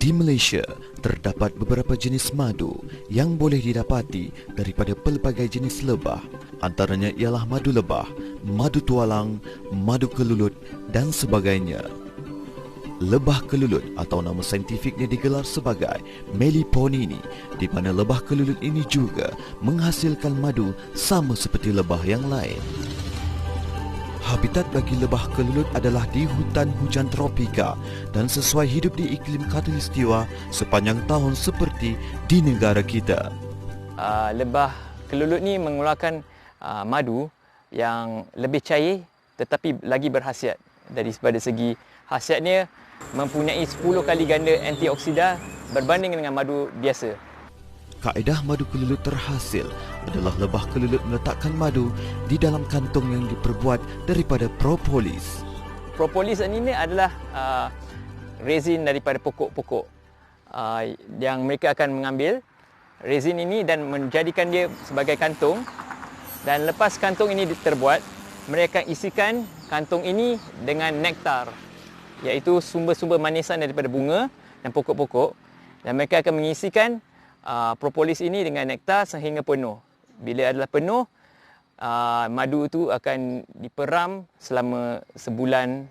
Di Malaysia, terdapat beberapa jenis madu yang boleh didapati daripada pelbagai jenis lebah. Antaranya ialah madu lebah, madu tualang, madu kelulut dan sebagainya. Lebah kelulut atau nama saintifiknya digelar sebagai Meliponini, di mana lebah kelulut ini juga menghasilkan madu sama seperti lebah yang lain. Habitat bagi lebah kelulut adalah di hutan hujan tropika dan sesuai hidup di iklim khatulistiwa sepanjang tahun seperti di negara kita. Lebah kelulut ni mengeluarkan madu yang lebih cair tetapi lagi berkhasiat. Daripada segi khasiatnya mempunyai 10 kali ganda antioksida berbanding dengan madu biasa. Kaedah madu kelulut terhasil adalah lebah kelulut meletakkan madu di dalam kantong yang diperbuat daripada propolis. Propolis ini adalah resin daripada pokok-pokok yang mereka akan mengambil resin ini dan menjadikan dia sebagai kantung, dan lepas kantung ini terbuat, mereka akan isikan kantung ini dengan nektar, iaitu sumber-sumber manisan daripada bunga dan pokok-pokok, dan mereka akan mengisikan propolis ini dengan nektar sehingga penuh. Bila adalah penuh, madu itu akan diperam selama sebulan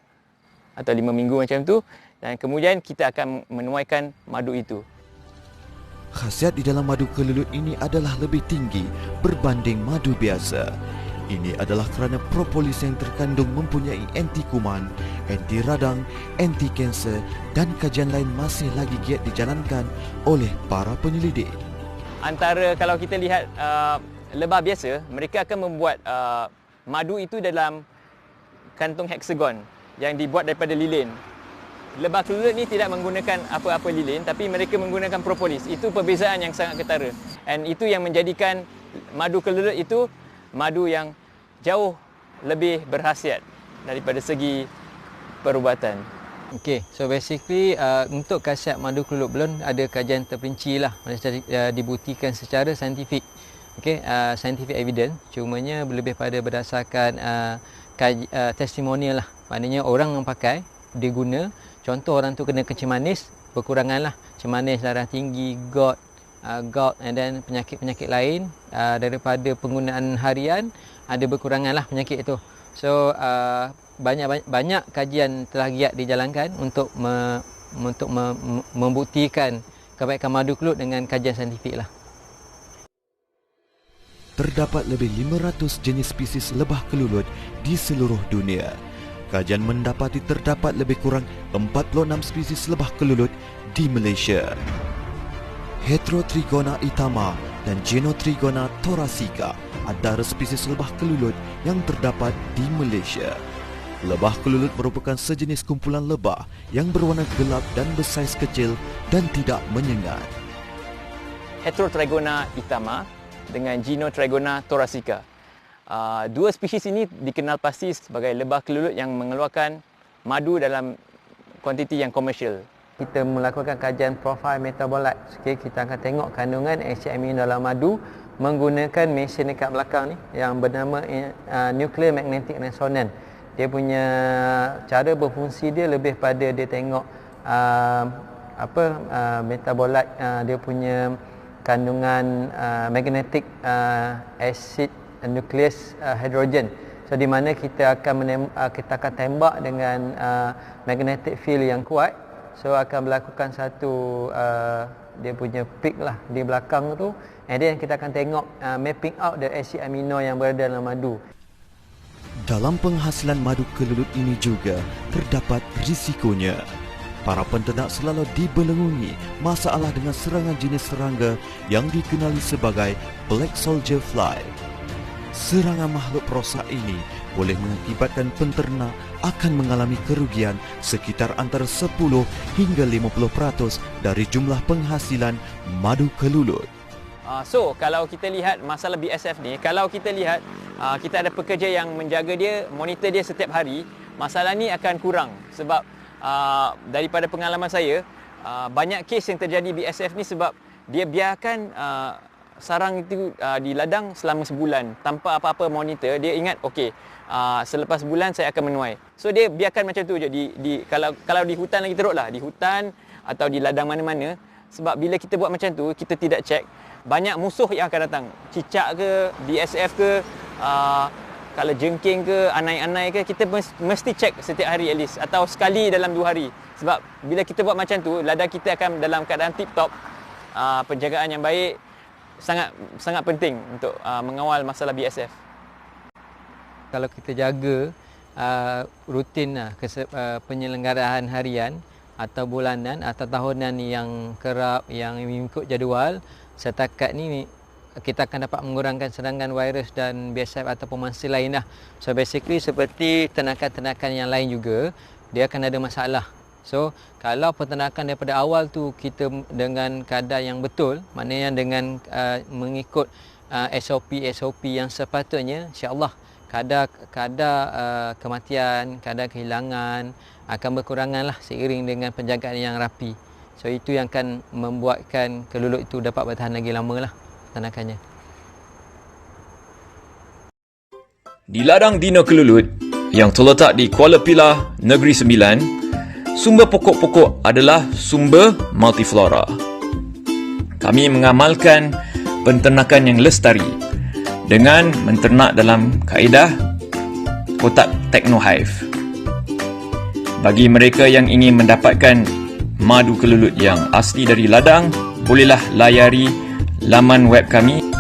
atau 5 minggu macam tu, dan kemudian kita akan menuaikan madu itu. Khasiat di dalam madu kelulut ini adalah lebih tinggi berbanding madu biasa. Ini adalah kerana propolis yang terkandung mempunyai anti kuman, anti radang, anti kanser dan kajian lain masih lagi giat dijalankan oleh para penyelidik. Antara kalau kita lihat lebah biasa, mereka akan membuat madu itu dalam kantung heksagon yang dibuat daripada lilin. Lebah kelulut ni tidak menggunakan apa-apa lilin, tapi mereka menggunakan propolis. Itu perbezaan yang sangat ketara. Dan itu yang menjadikan madu kelulut itu madu yang jauh lebih berkhasiat daripada segi perubatan. Okay, so basically untuk khasiat madu kelulut belum ada kajian terperinci lah, dibuktikan secara saintifik. Okay, scientific evidence, cumanya lebih pada berdasarkan testimonial lah. Maknanya orang yang pakai, dia guna, contoh orang tu kena kencing manis, berkurangan lah, kencing manis, darah tinggi, gout, and then penyakit-penyakit lain daripada penggunaan harian, ada berkurangan lah penyakit itu. So banyak kajian telah giat dijalankan untuk membuktikan kebaikan madu kelulut dengan kajian saintifik lah. Terdapat lebih 500 jenis spesies lebah kelulut di seluruh dunia. Kajian mendapati terdapat lebih kurang 46 spesies lebah kelulut di Malaysia. Heterotrigona itama dan Genotrigona thoracica antara spesies lebah kelulut yang terdapat di Malaysia. Lebah kelulut merupakan sejenis kumpulan lebah yang berwarna gelap dan bersaiz kecil dan tidak menyengat. Heterotrigona itama dengan Genotrigona thoracica. Dua spesies ini dikenal pasti sebagai lebah kelulut yang mengeluarkan madu dalam kuantiti yang komersial. Kita melakukan kajian profil metabolit. Okay, kita akan tengok kandungan asid amino dalam madu menggunakan mesin dekat belakang ni yang bernama nuclear magnetic resonance. Dia punya cara berfungsi dia lebih pada dia tengok metabolit dia punya kandungan magnetic acid nukleus hidrogen. So di mana kita akan tembak dengan magnetic field yang kuat. So akan melakukan satu dia punya peak lah di belakang tu, and then kita akan tengok mapping out the acid amino yang berada dalam madu. Dalam penghasilan madu kelulut ini juga terdapat risikonya. Para penternak selalu dibelenggungi masalah dengan serangan jenis serangga yang dikenali sebagai black soldier fly. Serangan makhluk perosak ini boleh mengakibatkan penternak akan mengalami kerugian sekitar antara 10 hingga 50% dari jumlah penghasilan madu kelulut. So, kalau kita lihat masalah BSF ni, kalau kita lihat kita ada pekerja yang menjaga dia, monitor dia setiap hari, masalah ni akan kurang sebab daripada pengalaman saya, banyak kes yang terjadi BSF ni sebab dia biarkan sarang itu di ladang selama sebulan tanpa apa-apa monitor. Dia ingat okey, selepas sebulan saya akan menuai. So dia biarkan macam tu je kalau di hutan lagi teruk lah, di hutan atau di ladang mana-mana. Sebab bila kita buat macam tu, kita tidak check, banyak musuh yang akan datang. Cicak ke, BSF ke, kalau jengking ke, anai-anai ke, kita mesti check setiap hari at least, atau sekali dalam 2 hari. Sebab bila kita buat macam tu, ladang kita akan dalam keadaan tip-top. Penjagaan yang baik sangat penting untuk mengawal masalah BSF. Kalau kita jaga rutin penyelenggaraan harian atau bulanan atau tahunan yang kerap, yang mengikut jadual, setakat ni kita akan dapat mengurangkan serangan virus dan BSF ataupun mangsa lain lah. So basically seperti ternakan-ternakan yang lain juga, dia akan ada masalah. So kalau peternakan daripada awal tu kita dengan kadar yang betul, maknanya dengan mengikut SOP yang sepatutnya, insya-Allah kadar kematian, kadar kehilangan akan berkurangan lah seiring dengan penjagaan yang rapi. So itu yang akan membuatkan kelulut itu dapat bertahan lagi lama lah peternakannya. Di ladang Dina Kelulut yang terletak di Kuala Pilah, Negeri Sembilan, sumber pokok-pokok adalah sumber multiflora. Kami mengamalkan penternakan yang lestari dengan menternak dalam kaedah kotak Technohive. Bagi mereka yang ingin mendapatkan madu kelulut yang asli dari ladang, bolehlah layari laman web kami